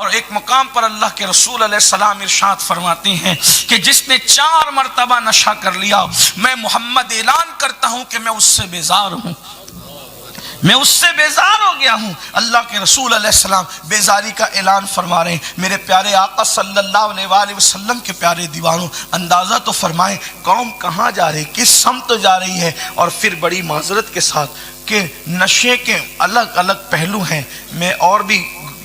اور ایک مقام پر اللہ کے رسول علیہ السلام ارشاد فرماتے ہیں کہ جس نے 4 مرتبہ نشہ کر لیا، میں محمد اعلان کرتا ہوں کہ میں اس سے بیزار ہوں، میں اس سے بیزار ہو گیا ہوں۔ اللہ کے رسول علیہ السلام بیزاری کا اعلان فرما رہے ہیں۔ میرے پیارے آقا صلی اللہ علیہ وآلہ وسلم کے پیارے دیوانوں، اندازہ تو فرمائیں قوم کہاں جا رہی، کس سمت جا رہی ہے۔ اور پھر بڑی معذرت کے ساتھ کہ نشے کے الگ الگ پہلو ہیں، میں اور بھی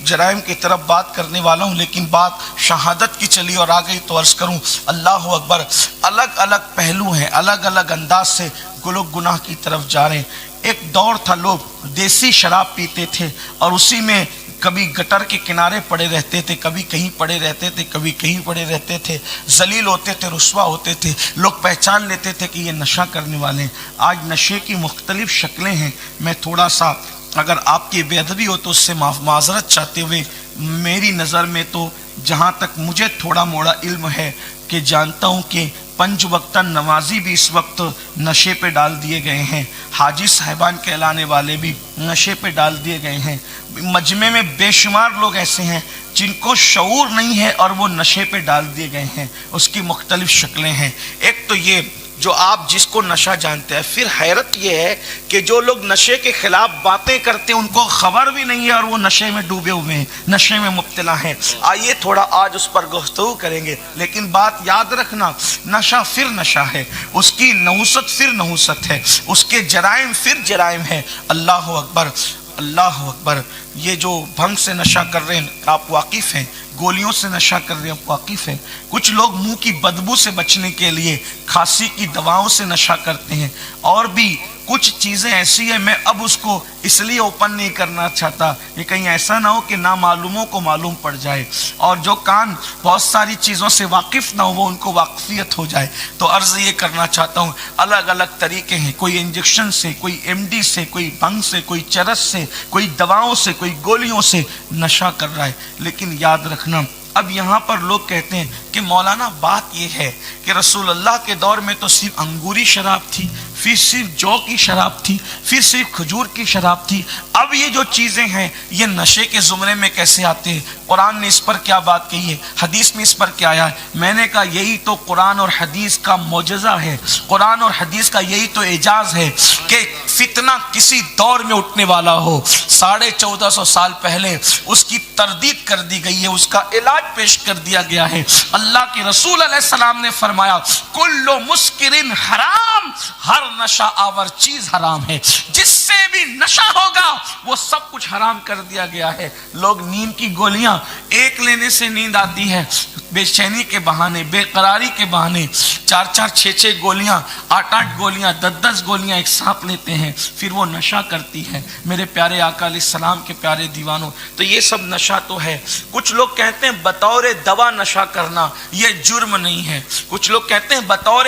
جرائم کی طرف بات کرنے والا ہوں، لیکن بات شہادت کی چلی اور آگئی تو عرض کروں اللہ اکبر۔ الگ الگ پہلو ہیں، الگ الگ انداز سے لوگ گناہ کی طرف جا رہے ہیں۔ ایک دور تھا لوگ دیسی شراب پیتے تھے اور اسی میں کبھی گٹر کے کنارے پڑے رہتے تھے، کبھی کہیں پڑے رہتے تھے، کبھی کہیں پڑے رہتے تھے، ذلیل ہوتے تھے، رسوا ہوتے تھے، لوگ پہچان لیتے تھے کہ یہ نشہ کرنے والے ہیں۔ آج نشے کی مختلف شکلیں ہیں۔ میں تھوڑا سا اگر آپ کی بے ادبی ہو تو اس سے معذرت چاہتے ہوئے، میری نظر میں تو جہاں تک مجھے تھوڑا موڑا علم ہے کہ جانتا ہوں کہ 5 وقتہ نمازی بھی اس وقت نشے پہ ڈال دیے گئے ہیں، حاجی صاحبان کہلانے والے بھی نشے پہ ڈال دیے گئے ہیں۔ مجمع میں بے شمار لوگ ایسے ہیں جن کو شعور نہیں ہے اور وہ نشے پہ ڈال دیے گئے ہیں۔ اس کی مختلف شکلیں ہیں۔ ایک تو یہ جو آپ جس کو نشہ جانتے ہیں، پھر حیرت یہ ہے کہ جو لوگ نشے کے خلاف باتیں کرتے ہیں ان کو خبر بھی نہیں ہے اور وہ نشے میں ڈوبے ہوئے ہیں، نشے میں مبتلا ہیں۔ آئیے تھوڑا آج اس پر گفتگو کریں گے، لیکن بات یاد رکھنا، نشہ پھر نشہ ہے، اس کی نحوست پھر نحوست ہے، اس کے جرائم پھر جرائم ہے۔ اللہ اکبر، اللہ اکبر۔ یہ جو بھنگ سے نشہ کر رہے ہیں آپ واقف ہیں، گولیوں سے نشہ کر رہے ہیں آپ واقف ہیں، کچھ لوگ منہ کی بدبو سے بچنے کے لیے کھانسی کی دواؤں سے نشہ کرتے ہیں، اور بھی کچھ چیزیں ایسی ہیں۔ میں اب اس کو اس لیے اوپن نہیں کرنا چاہتا کہ کہیں ایسا نہ ہو کہ نامعلوموں کو معلوم پڑ جائے، اور جو کان بہت ساری چیزوں سے واقف نہ ہو وہ ان کو واقفیت ہو جائے۔ تو عرض یہ کرنا چاہتا ہوں، الگ الگ طریقے ہیں، کوئی انجیکشن سے، کوئی ایم ڈی سے، کوئی بھنگ سے، کوئی چرس سے، کوئی دواؤں سے، کوئی گولیوں سے نشہ کر رہا ہے۔ لیکن یاد رکھنا، اب یہاں پر لوگ کہتے ہیں کہ مولانا بات یہ ہے کہ رسول اللہ کے دور میں تو صرف انگوری شراب تھی، پھر صرف جو کی شراب تھی، پھر صرف کھجور کی شراب تھی، اب یہ جو چیزیں ہیں یہ نشے کے زمرے میں کیسے آتے ہیں؟ قرآن نے اس پر کیا بات کہی ہے؟ حدیث میں اس پر کیا آیا ہے؟ میں نے کہا یہی تو قرآن اور حدیث کا معجزہ ہے، قرآن اور حدیث کا یہی تو اعجاز ہے کہ فتنہ کسی دور میں اٹھنے والا ہو، 1450 سال پہلے اس کی تردید کر دی گئی ہے، اس کا علاج پیش کر دیا گیا ہے۔ اللہ کے رسول علیہ السلام نے فرمایا کل مسکرن حرام، ہر نشہ آور چیز حرام ہے، جس سے بھی نشہ ہوگا وہ سب کچھ حرام کر دیا گیا ہے۔ لوگ نیند کی گولیاں ایک لینے سے نیند آتی ہے، بے چینی کے بہانے، بے قراری کے بہانے 4 6 گولیاں، 8 گولیاں، 10 گولیاں ایک ساتھ لیتے ہیں، پھر وہ نشہ کرتی ہے۔ میرے پیارے آقا علیہ السلام کے پیارے دیوانوں، تو یہ سب نشہ تو ہے۔ کچھ لوگ کہتے ہیں بطور دوا نشہ کرنا یہ جرم نہیں ہے، کچھ لوگ کہتے ہیں بطور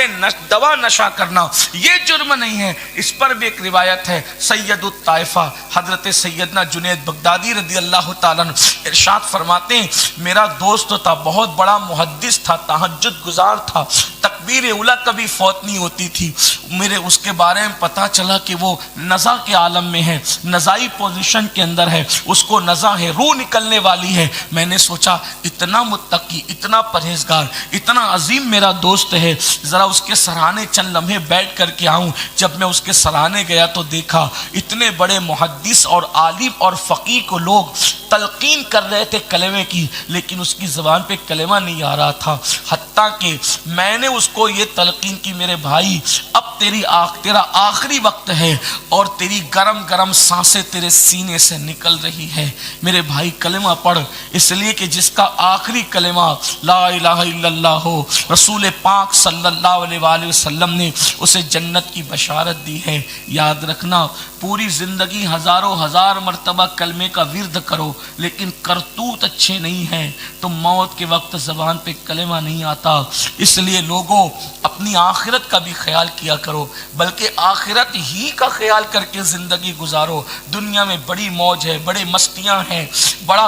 دوا نشہ کرنا یہ جرم نہیں ہے۔ اس پر بھی ایک روایت ہے، سید الطائفہ حضرت سیدنا جنید بغدادی رضی اللہ تعالیٰ عنہ ارشاد فرماتے ہیں، میرا دوست تھا، بہت بڑا محدث تھا، تہجد گزار تھا، تکبیر اولیٰ کبھی فوت نہیں ہوتی تھی۔ میرے اس کے بارے میں پتا چلا کہ وہ نزا کے عالم میں ہے، نزائی پوزیشن کے اندر ہے، اس کو نزا ہے، روح نکلنے والی ہے۔ میں نے سوچا اتنا متقی، اتنا پرہیزگار، اتنا عظیم میرا دوست ہے، ذرا اس کے سرانے چند لمحے بیٹھ کر کے آؤں۔ جب میں اس کے سرانے گیا تو دیکھا اتنے بڑے محدث اور عالم اور فقیہ کو لوگ تلقین کر رہے تھے کلمے کی، لیکن اس کی زبان پہ کلمہ نہیں آ رہا تھا۔ حتیٰ کہ میں نے اس کو یہ تلقین کی، میرے بھائی اب تیرا آخری وقت ہے اور تیری گرم گرم سانسیں تیرے سینے سے نکل رہی ہے، میرے بھائی کلمہ پڑھ، اس لیے کہ جس کا آخری کلمہ لا الہ الا اللہ ہو، رسول پاک صلی اللہ علیہ وآلہ وسلم نے اسے جنت کی بشارت دی ہے۔ یاد رکھنا، پوری زندگی ہزاروں ہزار مرتبہ کلمے کا ورد کرو، لیکن کرتوت اچھے نہیں ہیں تو موت کے وقت زبان پہ کلمہ نہیں آتا۔ اس لیے لوگوں اپنی آخرت کا بھی خیال کیا کرو، بلکہ آخرت ہی کا خیال کر کے زندگی گزارو۔ دنیا میں بڑی موج ہے، بڑے مستیاں ہیں، بڑا